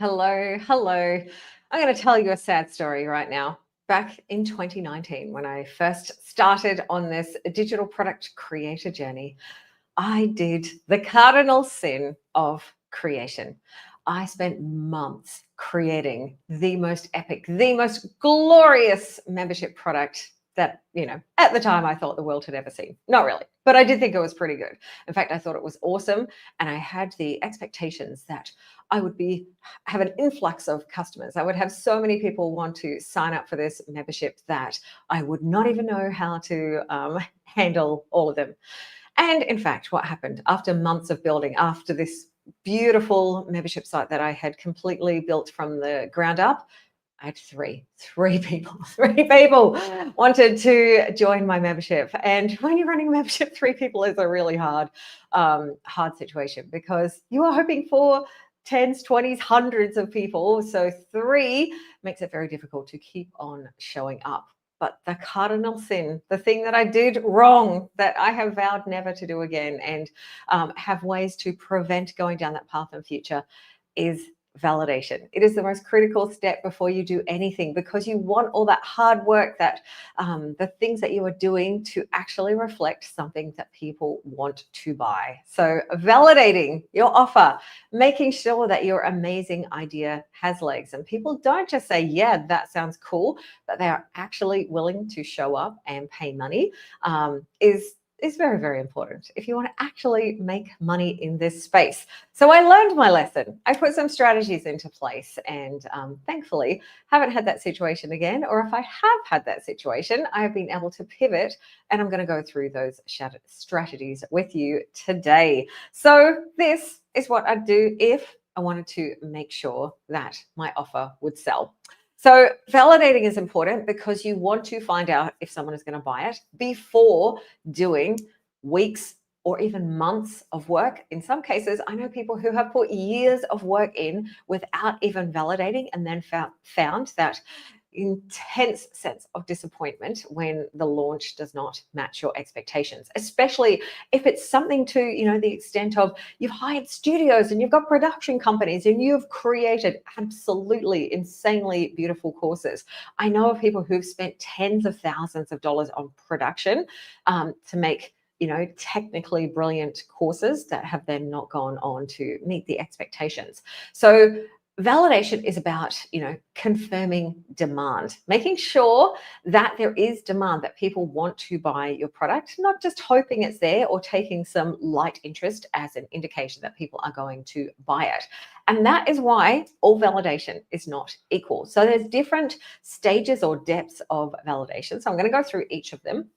Hello, hello. I'm going to tell you a sad story right now. Back in 2019, when I first started on this digital product creator journey, I did the cardinal sin of creation. I spent months creating the most epic, the most glorious membership product that, at the time I thought the world had ever seen. Not really, but I did think it was pretty good. In fact, I thought it was awesome. And I had the expectations that I would have an influx of customers. I would have so many people want to sign up for this membership that I would not even know how to handle all of them. And in fact, what happened after months of building, after this beautiful membership site that I had completely built from the ground up, I had three people, three people wanted to join my membership. And when you're running a membership, three people is a really hard situation because you are hoping for tens, 20s, hundreds of people. So three makes it very difficult to keep on showing up. But the cardinal sin, the thing that I did wrong, that I have vowed never to do again and have ways to prevent going down that path in future, is validation. It is the most critical step before you do anything because you want all that hard work, that the things that you are doing to actually reflect something that people want to buy. So validating your offer, making sure that your amazing idea has legs and people don't just say, yeah, that sounds cool, but they are actually willing to show up and pay money is very, very important if you want to actually make money in this space. So I learned my lesson. I put some strategies into place and thankfully haven't had that situation again. Or if I have had that situation, I have been able to pivot, and I'm going to go through those strategies with you today. So this is what I'd do if I wanted to make sure that my offer would sell. So validating is important because you want to find out if someone is going to buy it before doing weeks or even months of work. In some cases, I know people who have put years of work in without even validating and then found that intense sense of disappointment when the launch does not match your expectations, especially if it's something to, the extent of you've hired studios and you've got production companies and you've created absolutely insanely beautiful courses. I know of people who've spent tens of thousands of dollars on production to make technically brilliant courses that have then not gone on to meet the expectations. So validation is about, confirming demand, making sure that there is demand, that people want to buy your product, not just hoping it's there or taking some light interest as an indication that people are going to buy it. And that is why all validation is not equal. So there's different stages or depths of validation. So I'm going to go through each of them.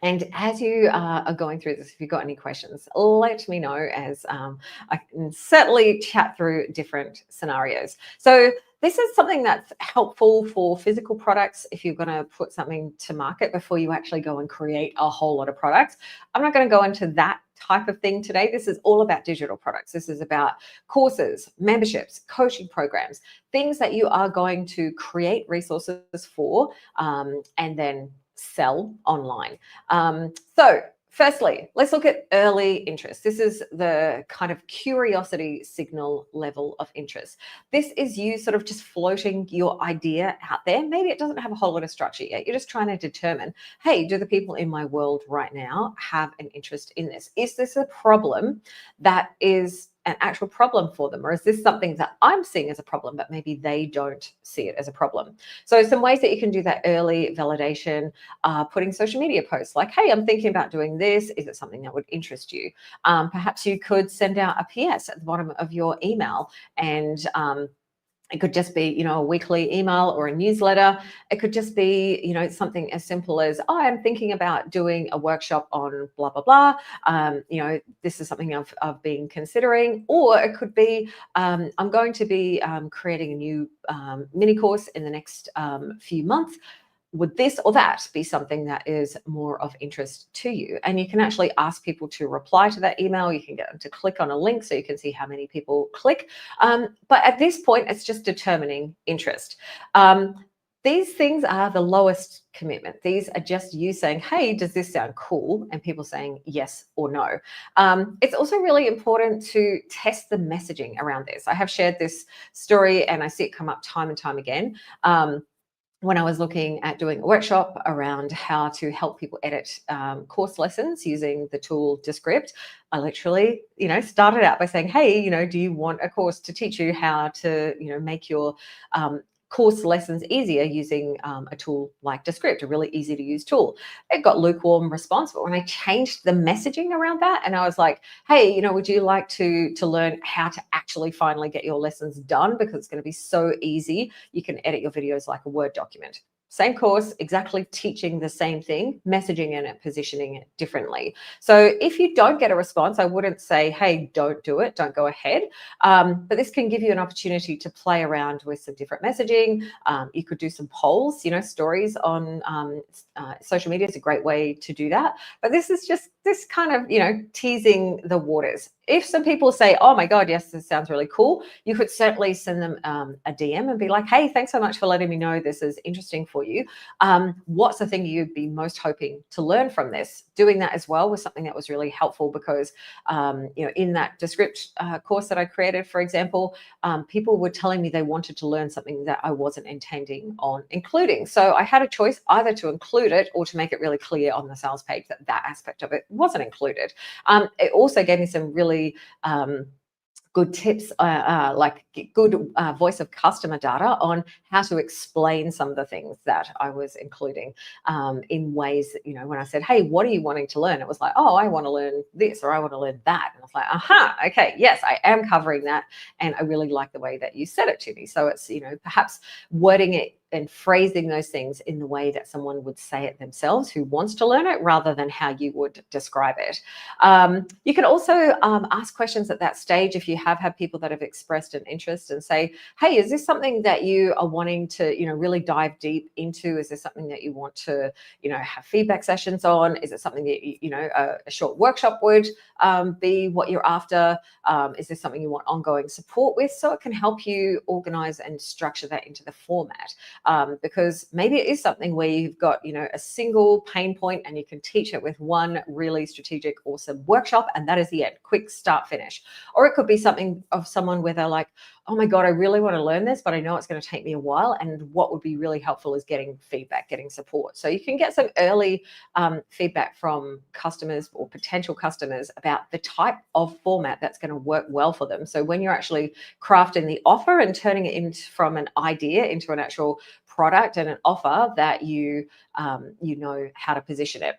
And as you are going through this, if you've got any questions, let me know, as I can certainly chat through different scenarios. So this is something that's helpful for physical products if you're going to put something to market before you actually go and create a whole lot of products. I'm not going to go into that type of thing today. This is all about digital products. This is about courses, memberships, coaching programs, things that you are going to create resources for and then sell online. So firstly, let's look at early interest. This is the kind of curiosity signal level of interest. This is you sort of just floating your idea out there. Maybe it doesn't have a whole lot of structure yet. You're just trying to determine, hey, do the people in my world right now have an interest in this? Is this a problem that is an actual problem for them? Or is this something that I'm seeing as a problem, but maybe they don't see it as a problem? So some ways that you can do that early validation are putting social media posts like, hey, I'm thinking about doing this. Is it something that would interest you? Perhaps you could send out a PS at the bottom of your email, and it could just be, a weekly email or a newsletter. It could just be, something as simple as, oh, I'm thinking about doing a workshop on blah, blah, blah. This is something I've been considering. Or it could be, I'm going to be creating a new mini course in the next few months. Would this or that be something that is more of interest to you? And you can actually ask people to reply to that email. You can get them to click on a link so you can see how many people click. But at this point, it's just determining interest. these things are the lowest commitment. These are just you saying, hey, does this sound cool? And people saying yes or no. It's also really important to test the messaging around this. I have shared this story and I see it come up time and time again. When I was looking at doing a workshop around how to help people edit course lessons using the tool Descript, I literally, started out by saying, hey, do you want a course to teach you how to, make your course lessons easier using a tool like Descript, a really easy to use tool? It got lukewarm response, but when I changed the messaging around that and I was like, hey, would you like to learn how to actually finally get your lessons done, because it's going to be so easy. You can edit your videos like a Word document. Same course, exactly teaching the same thing, messaging and positioning it differently. So if you don't get a response, I wouldn't say, hey, don't do it, don't go ahead. But this can give you an opportunity to play around with some different messaging. You could do some polls, stories on social media is a great way to do that. But this is just this kind of, teasing the waters. If some people say, oh my God, yes, this sounds really cool, you could certainly send them a DM and be like, hey, thanks so much for letting me know this is interesting for you. What's the thing you'd be most hoping to learn from this? Doing that as well was something that was really helpful because, in that Descript course that I created, for example, people were telling me they wanted to learn something that I wasn't intending on including. So I had a choice either to include it or to make it really clear on the sales page that that aspect of it wasn't included. It also gave me some really good tips, like good voice of customer data on how to explain some of the things that I was including in ways that, when I said, hey, what are you wanting to learn? It was like, oh, I want to learn this or I want to learn that. And I was like, aha, okay, yes, I am covering that. And I really like the way that you said it to me. So it's, perhaps wording it and phrasing those things in the way that someone would say it themselves who wants to learn it rather than how you would describe it. You can also ask questions at that stage if you have had people that have expressed an interest and say, hey, is this something that you are wanting to, really dive deep into? Is this something that you want to, have feedback sessions on? Is it something that, a short workshop would be what you're after? Is this something you want ongoing support with? So it can help you organize and structure that into the format. Because maybe it is something where you've got, a single pain point and you can teach it with one really strategic, awesome workshop, and that is the end, quick start, finish. Or it could be something of someone where they're like, oh my God, I really want to learn this, but I know it's going to take me a while. And what would be really helpful is getting feedback, getting support. So you can get some early feedback from customers or potential customers about the type of format that's going to work well for them. So when you're actually crafting the offer and turning it from an idea into an actual product and an offer, that you know how to position it.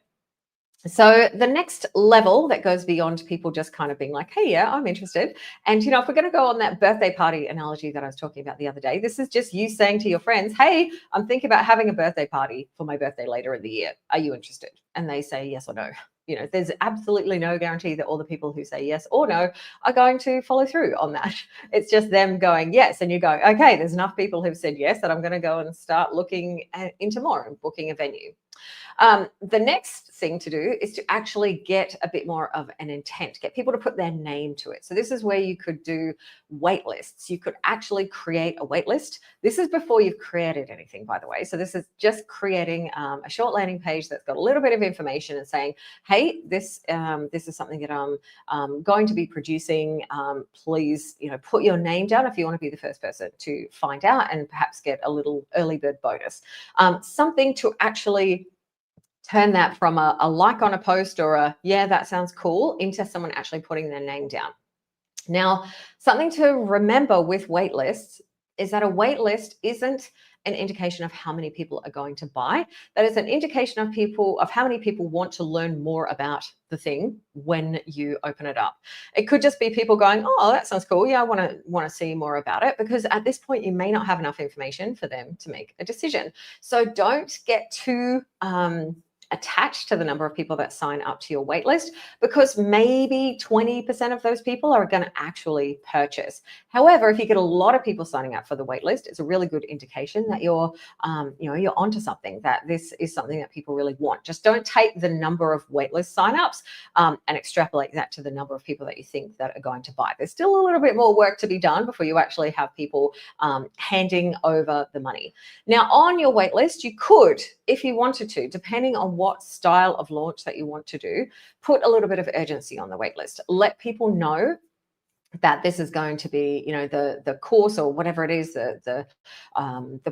So the next level that goes beyond people just kind of being like, hey, yeah, I'm interested. And, if we're going to go on that birthday party analogy that I was talking about the other day, this is just you saying to your friends, hey, I'm thinking about having a birthday party for my birthday later in the year. Are you interested? And they say yes or no. There's absolutely no guarantee that all the people who say yes or no are going to follow through on that. It's just them going yes. And you go, okay, there's enough people who've said yes that I'm going to go and start looking into more and booking a venue. The next thing to do is to actually get a bit more of an intent, get people to put their name to it. So this is where you could do wait lists. You could actually create a wait list. This is before you've created anything, by the way. So this is just creating a short landing page that's got a little bit of information and saying, hey, this is something that I'm going to be producing. Please, put your name down if you want to be the first person to find out and perhaps get a little early bird bonus. Something to actually turn that from a like on a post or a, yeah, that sounds cool, into someone actually putting their name down. Now, something to remember with wait lists is that a wait list isn't an indication of how many people are going to buy. That is an indication of how many people want to learn more about the thing when you open it up. It could just be people going, oh, that sounds cool. Yeah, I want to see more about it, because at this point you may not have enough information for them to make a decision. So don't get too attached to the number of people that sign up to your waitlist, because maybe 20% of those people are going to actually purchase. However, if you get a lot of people signing up for the waitlist, it's a really good indication that you're onto something, that this is something that people really want. Just don't take the number of waitlist signups and extrapolate that to the number of people that you think that are going to buy. There's still a little bit more work to be done before you actually have people handing over the money. Now, on your waitlist, you could, if you wanted to, depending on what style of launch that you want to do, put a little bit of urgency on the waitlist. Let people know that this is going to be, the course or whatever it is, the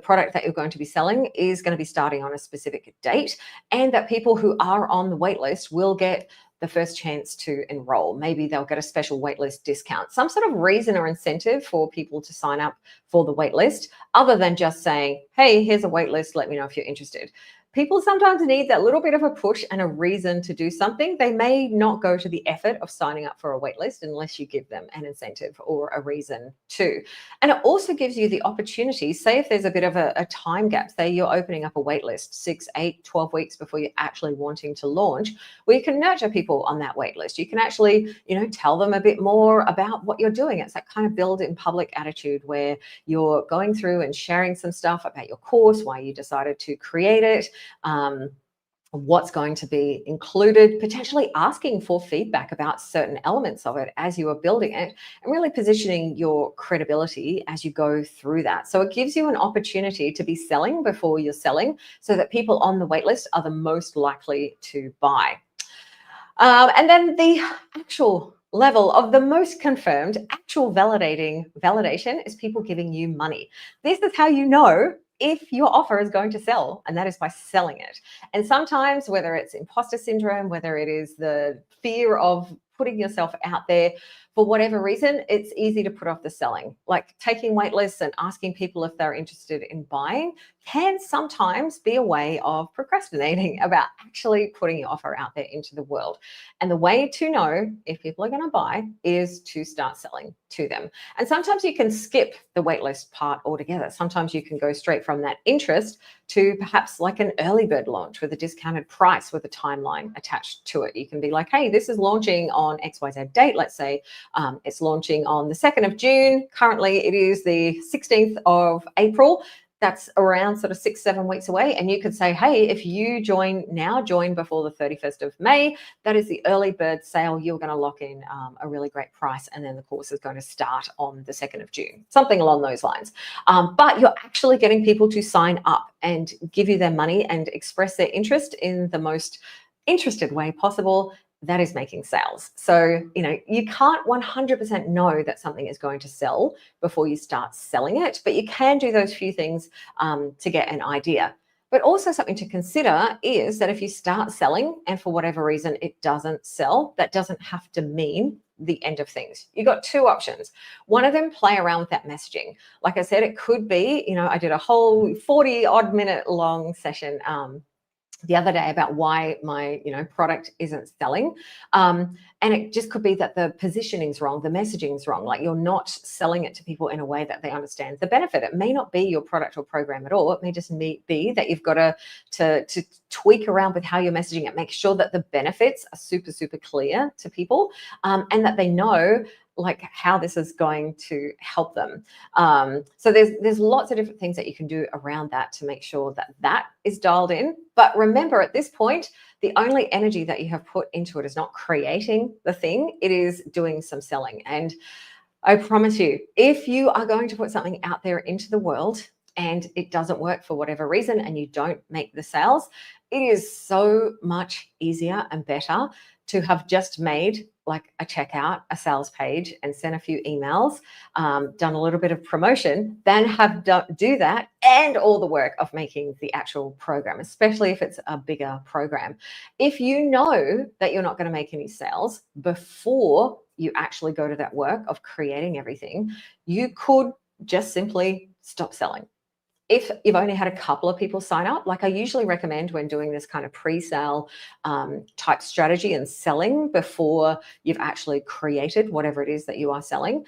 product that you're going to be selling is going to be starting on a specific date, and that people who are on the waitlist will get the first chance to enroll. Maybe they'll get a special waitlist discount, some sort of reason or incentive for people to sign up for the waitlist, other than just saying, hey, here's a waitlist, let me know if you're interested. People sometimes need that little bit of a push and a reason to do something. They may not go to the effort of signing up for a waitlist unless you give them an incentive or a reason to. And it also gives you the opportunity, say if there's a bit of a time gap, say you're opening up a waitlist 6, 8, 12 weeks before you're actually wanting to launch, well, you can nurture people on that waitlist. You can actually, tell them a bit more about what you're doing. It's that kind of build in public attitude where you're going through and sharing some stuff about your course, why you decided to create it, what's going to be included, potentially asking for feedback about certain elements of it as you are building it, and really positioning your credibility as you go through that. So it gives you an opportunity to be selling before you're selling, so that people on the waitlist are the most likely to buy. And then the actual level of the most confirmed actual validation is people giving you money. This is how you know if your offer is going to sell, and that is by selling it. And sometimes, whether it's imposter syndrome, whether it is the fear of putting yourself out there, for whatever reason, it's easy to put off the selling. Like taking wait lists and asking people if they're interested in buying can sometimes be a way of procrastinating about actually putting your offer out there into the world. And the way to know if people are going to buy is to start selling to them. And sometimes you can skip the waitlist part altogether. Sometimes you can go straight from that interest to perhaps like an early bird launch with a discounted price with a timeline attached to it. You can be like, hey, this is launching on XYZ date. Let's say it's launching on the 2nd of June. Currently, it is the 16th of April. That's around sort of 6-7 weeks away. And you could say, hey, if you join before the 31st of May, that is the early bird sale. You're going to lock in a really great price. And then the course is going to start on the 2nd of June, something along those lines. But you're actually getting people to sign up and give you their money and express their interest in the most interested way possible. That is making sales. So, you can't 100% know that something is going to sell before you start selling it, but you can do those few things to get an idea. But also something to consider is that if you start selling and for whatever reason it doesn't sell, that doesn't have to mean the end of things. You've got two options. One of them, play around with that messaging. Like I said, it could be, I did a whole 40 odd minute long session the other day about why my product isn't selling, and it just could be that the positioning's wrong, the messaging's wrong, like you're not selling it to people in a way that they understand the benefit. It may not be your product or program at all. It may just be that you've got to tweak around with how you're messaging it, make sure that the benefits are super clear to people, and that they know like how this is going to help them. So there's lots of different things that you can do around that to make sure that that is dialed in. But remember, at this point, the only energy that you have put into it is not creating the thing, it is doing some selling. And I promise you, if you are going to put something out there into the world and it doesn't work for whatever reason and you don't make the sales, it is so much easier and better to have just made like a checkout, a sales page, and sent a few emails, done a little bit of promotion, than have do that and all the work of making the actual program, especially if it's a bigger program. If you know that you're not going to make any sales before you actually go to that work of creating everything, you could just simply stop selling. If you've only had a couple of people sign up, like I usually recommend when doing this kind of pre-sale type strategy and selling before you've actually created whatever it is that you are selling,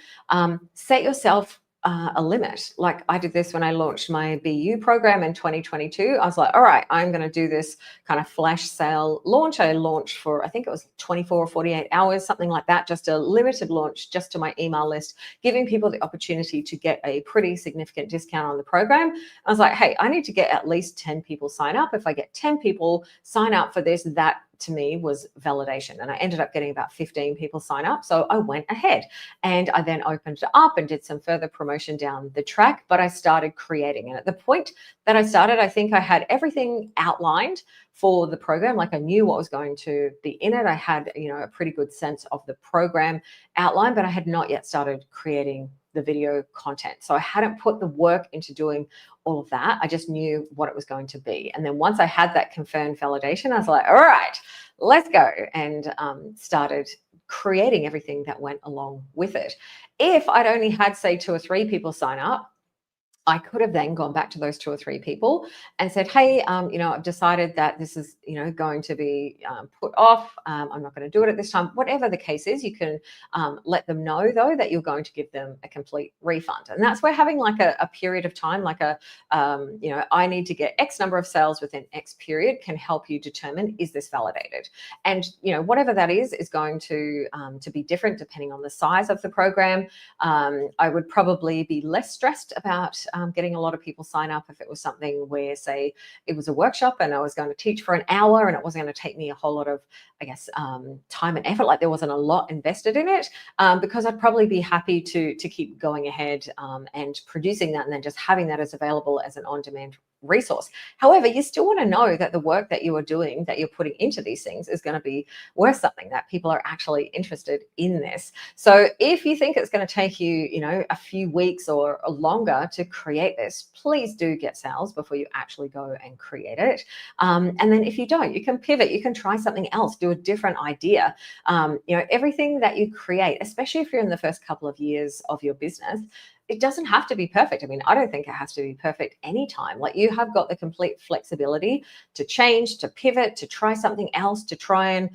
set yourself a limit. Like I did this when I launched my BU program in 2022. I was like, all right, I'm going to do this kind of flash sale launch. I launched for, I think it was 24 or 48 hours, something like that, just a limited launch just to my email list, giving people the opportunity to get a pretty significant discount on the program. I was like, hey, I need to get at least 10 people sign up. If I get 10 people sign up for this, that to me was validation. And I ended up getting about 15 people sign up. So I went ahead and I then opened it up and did some further promotion down the track, but I started creating. And at the point that I started, I think I had everything outlined for the program. Like I knew what was going to be in it. I had, a pretty good sense of the program outline, but I had not yet started creating the video content. So I hadn't put the work into doing all of that. I just knew what it was going to be. And then once I had that confirmed validation, I was like, all right, let's go, and started creating everything that went along with it. If I'd only had, say, 2 or 3 people sign up, I could have then gone back to those 2 or 3 people and said, hey, I've decided that this is, going to be put off. I'm not going to do it at this time. Whatever the case is, you can let them know, though, that you're going to give them a complete refund. And that's where having like a period of time, like I need to get X number of sales within X period can help you determine, is this validated? And, whatever that is going to be different depending on the size of the program. I would probably be less stressed about getting a lot of people sign up if it was something where, say, it was a workshop and I was going to teach for an hour and it wasn't going to take me a whole lot of, time and effort, like there wasn't a lot invested in it, because I'd probably be happy to keep going ahead and producing that and then just having that as available as an on-demand resource. However, you still want to know that the work that you are doing, that you're putting into these things, is going to be worth something, that people are actually interested in this. So if you think it's going to take you, a few weeks or longer to create this, please do get sales before you actually go and create it. And then if you don't, you can pivot, you can try something else, do a different idea. Everything that you create, especially if you're in the first couple of years of your business, it doesn't have to be perfect. I mean, I don't think it has to be perfect anytime. Like you have got the complete flexibility to change, to pivot, to try something else, to try and,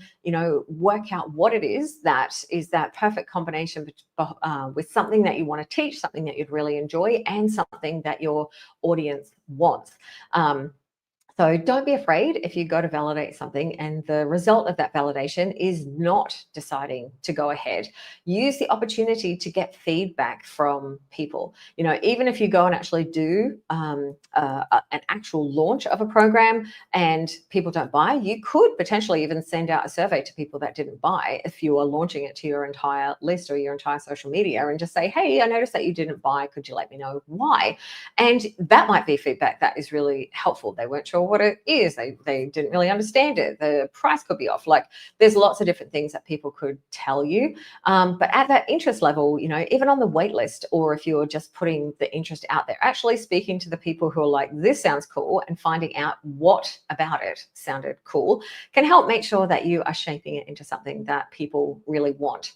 work out what it is that perfect combination with something that you want to teach, something that you'd really enjoy, and something that your audience wants. So don't be afraid if you go to validate something and the result of that validation is not deciding to go ahead. Use the opportunity to get feedback from people. Even if you go and actually do an actual launch of a program and people don't buy, you could potentially even send out a survey to people that didn't buy if you are launching it to your entire list or your entire social media, and just say, hey, I noticed that you didn't buy. Could you let me know why? And that might be feedback that is really helpful. They weren't sure what it is. They didn't really understand it. The price could be off. Like there's lots of different things that people could tell you. But at that interest level, even on the wait list, or if you're just putting the interest out there, actually speaking to the people who are like, this sounds cool, and finding out what about it sounded cool can help make sure that you are shaping it into something that people really want.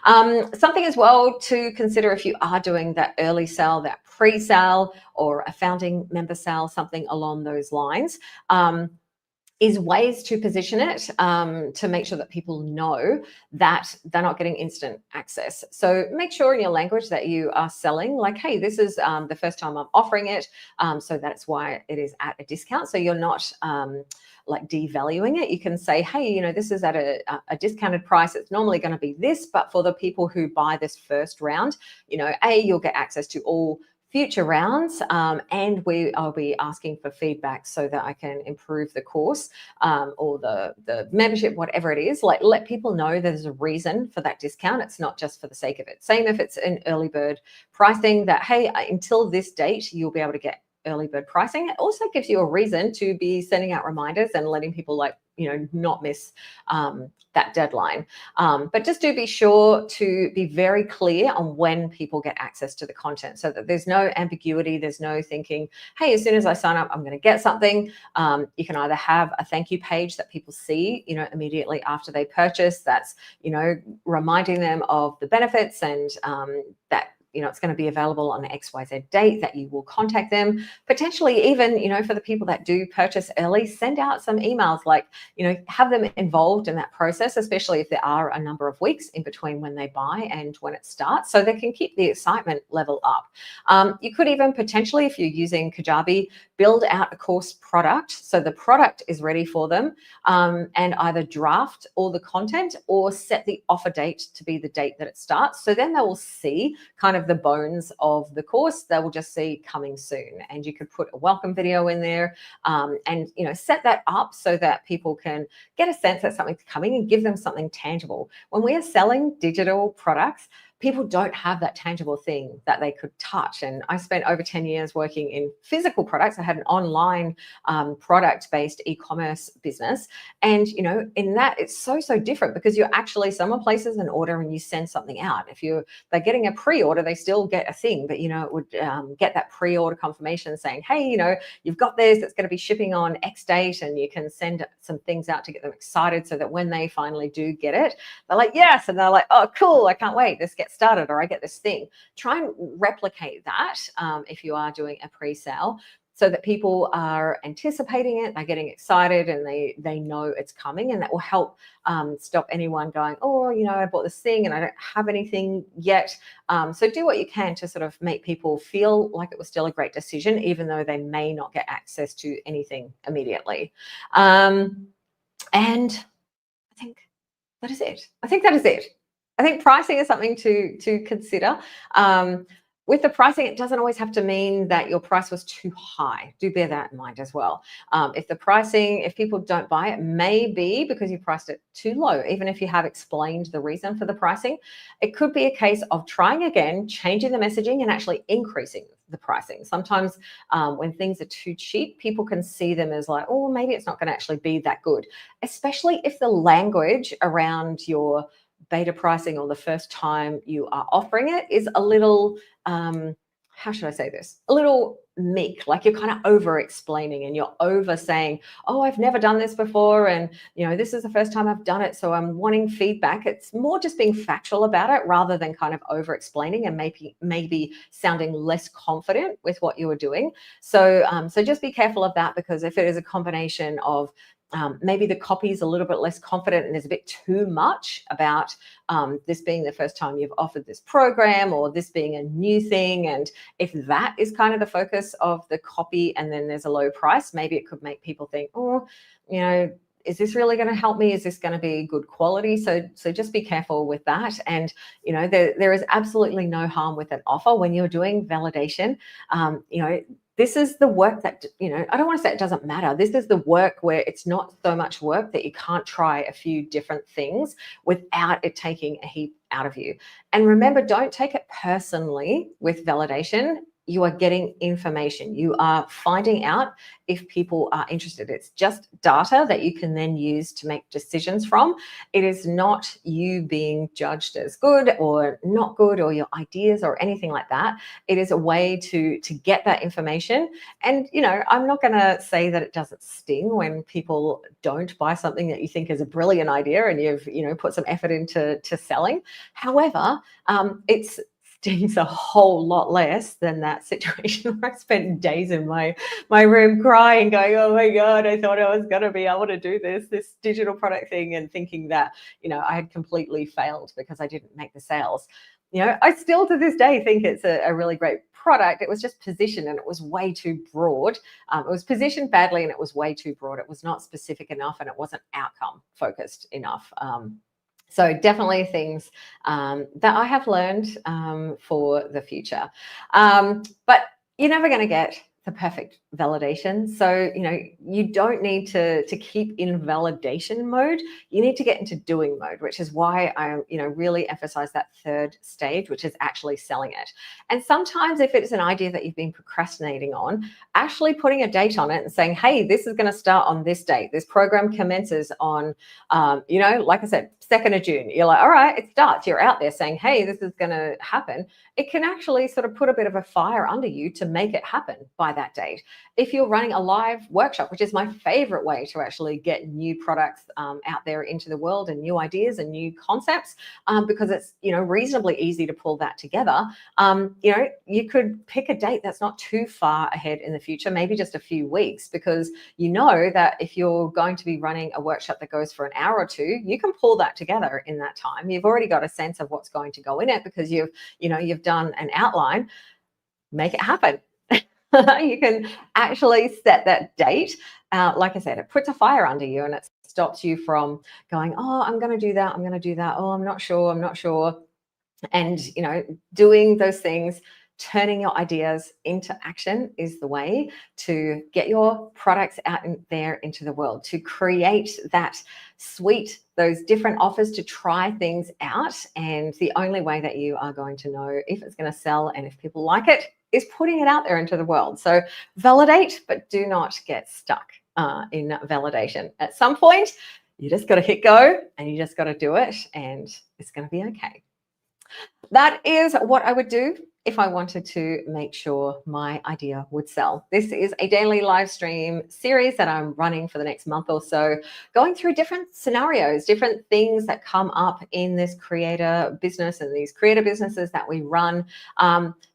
Something as well to consider if you are doing that early sale, that pre-sale, or a founding member sale, something along those lines, is ways to position it to make sure that people know that they're not getting instant access. So make sure in your language that you are selling like, hey, this is the first time I'm offering it, so that's why it is at a discount. So you're not like devaluing it. You can say, hey, this is at a discounted price. It's normally going to be this, but for the people who buy this first round, you'll get access to all future rounds, and I'll be asking for feedback so that I can improve the course or the membership, whatever it is. Like let people know there's a reason for that discount. It's not just for the sake of it. Same if it's an early bird pricing, that hey, until this date you'll be able to get early bird pricing. It also gives you a reason to be sending out reminders and letting people not miss that deadline. But just do be sure to be very clear on when people get access to the content, so that there's no ambiguity. There's no thinking, hey, as soon as I sign up, I'm going to get something. You can either have a thank you page that people see, immediately after they purchase. That's, reminding them of the benefits and that it's going to be available on XYZ date, that you will contact them. Potentially even, for the people that do purchase early, send out some emails, like, have them involved in that process, especially if there are a number of weeks in between when they buy and when it starts, so they can keep the excitement level up. You could even potentially, if you're using Kajabi, build out a course product so the product is ready for them, and either draft all the content or set the offer date to be the date that it starts. So then they will see kind of the bones of the course. They will just see coming soon, and you could put a welcome video in there, and set that up so that people can get a sense that something's coming and give them something tangible. When we are selling digital products, people don't have that tangible thing that they could touch. And I spent over 10 years working in physical products. I had an online product-based e-commerce business. And, in that, it's so different, because you're actually, someone places an order and you send something out. If they're getting a pre-order, they still get a thing, but, it would get that pre-order confirmation saying, hey, you've got this, it's going to be shipping on X date, and you can send some things out to get them excited, so that when they finally do get it, they're like, yes. And they're like, oh, cool, I can't wait. This gets started, or I get this thing. Try and replicate that if you are doing a pre-sale, so that people are anticipating it, they're getting excited, and they know it's coming, and that will help stop anyone going, oh, I bought this thing and I don't have anything yet. So do what you can to sort of make people feel like it was still a great decision, even though they may not get access to anything immediately. And I think that is it. I think pricing is something to consider. With the pricing, it doesn't always have to mean that your price was too high. Do bear that in mind as well. If people don't buy it, may be because you priced it too low. Even if you have explained the reason for the pricing, it could be a case of trying again, changing the messaging, and actually increasing the pricing. Sometimes when things are too cheap, people can see them as like, oh, maybe it's not going to actually be that good, especially if the language around your beta pricing, or the first time you are offering it, is a little, how should I say this? A little meek, like you're kind of over explaining, and you're over saying, oh, I've never done this before, and this is the first time I've done it, so I'm wanting feedback. It's more just being factual about it, rather than kind of over explaining and maybe sounding less confident with what you were doing. So just be careful of that, because if it is a combination of maybe the copy is a little bit less confident, and there's a bit too much about this being the first time you've offered this program, or this being a new thing, and if that is kind of the focus of the copy, and then there's a low price, maybe it could make people think, oh, is this really going to help me? Is this going to be good quality? So just be careful with that. And there is absolutely no harm with an offer when you're doing validation. This is the work that, I don't want to say it doesn't matter. This is the work where it's not so much work that you can't try a few different things without it taking a heap out of you. And remember, don't take it personally with validation. You are getting information. You are finding out if people are interested. It's just data that you can then use to make decisions from. It is not you being judged as good or not good, or your ideas or anything like that. It is a way to get that information. And, I'm not going to say that it doesn't sting when people don't buy something that you think is a brilliant idea, and you've, put some effort into selling. However, it's stings a whole lot less than that situation where I spent days in my room crying, going, oh my God, I thought I was going to be able to do this digital product thing, and thinking that, I had completely failed because I didn't make the sales. I still to this day think it's a really great product. It was just positioned, and it was way too broad. It was positioned badly, and it was way too broad. It was not specific enough, and it wasn't outcome focused enough. So definitely things that I have learned for the future. But you're never going to get the perfect validation. So, you don't need to keep in validation mode. You need to get into doing mode, which is why I, really emphasize that third stage, which is actually selling it. And sometimes if it's an idea that you've been procrastinating on, actually putting a date on it and saying, hey, this is going to start on this date. This program commences on, like I said, 2nd of June. You're like, all right, it starts. You're out there saying, hey, this is going to happen. It can actually sort of put a bit of a fire under you to make it happen by by that date. If you're running a live workshop, which is my favorite way to actually get new products out there into the world and new ideas and new concepts, because it's, reasonably easy to pull that together. You could pick a date that's not too far ahead in the future, maybe just a few weeks, because you know that if you're going to be running a workshop that goes for an hour or two, you can pull that together in that time. You've already got a sense of what's going to go in it because you've done an outline. Make it happen. You can actually set that date. Like I said, it puts a fire under you and it stops you from going, oh, I'm going to do that. I'm going to do that. Oh, I'm not sure. And, doing those things, turning your ideas into action is the way to get your products out there into the world, to create that suite, those different offers, to try things out. And the only way that you are going to know if it's going to sell and if people like it is putting it out there into the world. So validate, but do not get stuck in validation. At some point, you just got to hit go and you just got to do it, and it's going to be okay. That is what I would do if I wanted to make sure my idea would sell. This is a daily live stream series that I'm running for the next month or so, going through different scenarios, different things that come up in this creator business and these creator businesses that we run,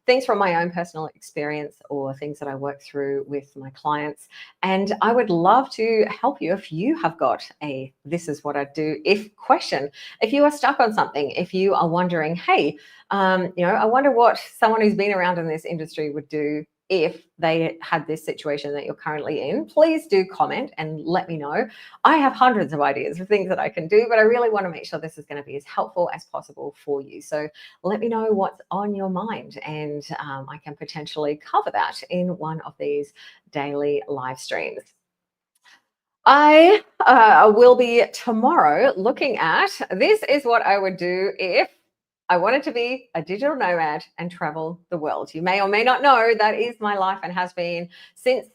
things from my own personal experience or things that I work through with my clients. And I would love to help you if you have got a "this is what I do" if question. If you are stuck on something, if you are wondering, hey, I wonder what someone who's been around in this industry would do if they had this situation that you're currently in, please do comment and let me know. I have hundreds of ideas of things that I can do, but I really want to make sure this is going to be as helpful as possible for you. So let me know what's on your mind, and I can potentially cover that in one of these daily live streams. I will be tomorrow looking at "this is what I would do if I wanted to be a digital nomad and travel the world." You may or may not know that is my life and has been since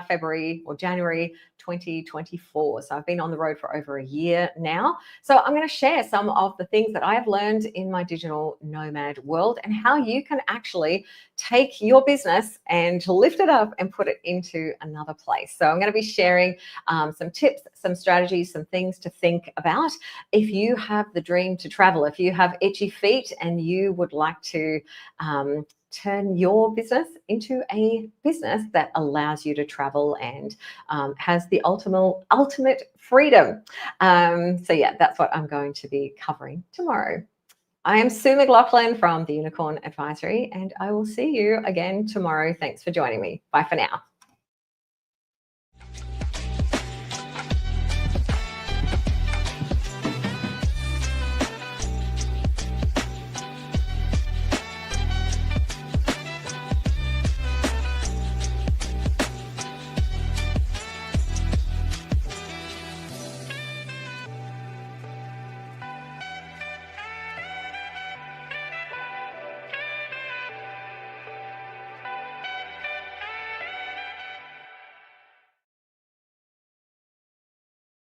February or January 2024. So I've been on the road for over a year now. So I'm going to share some of the things that I have learned in my digital nomad world and how you can actually take your business and lift it up and put it into another place. So I'm going to be sharing some tips, some strategies, some things to think about if you have the dream to travel, if you have itchy feet and you would like to turn your business into a business that allows you to travel and has the ultimate freedom. So yeah, that's what I'm going to be covering tomorrow. I am Sue McLachlan from the Unicorn Advisory, and I will see you again tomorrow. Thanks for joining me. Bye for now.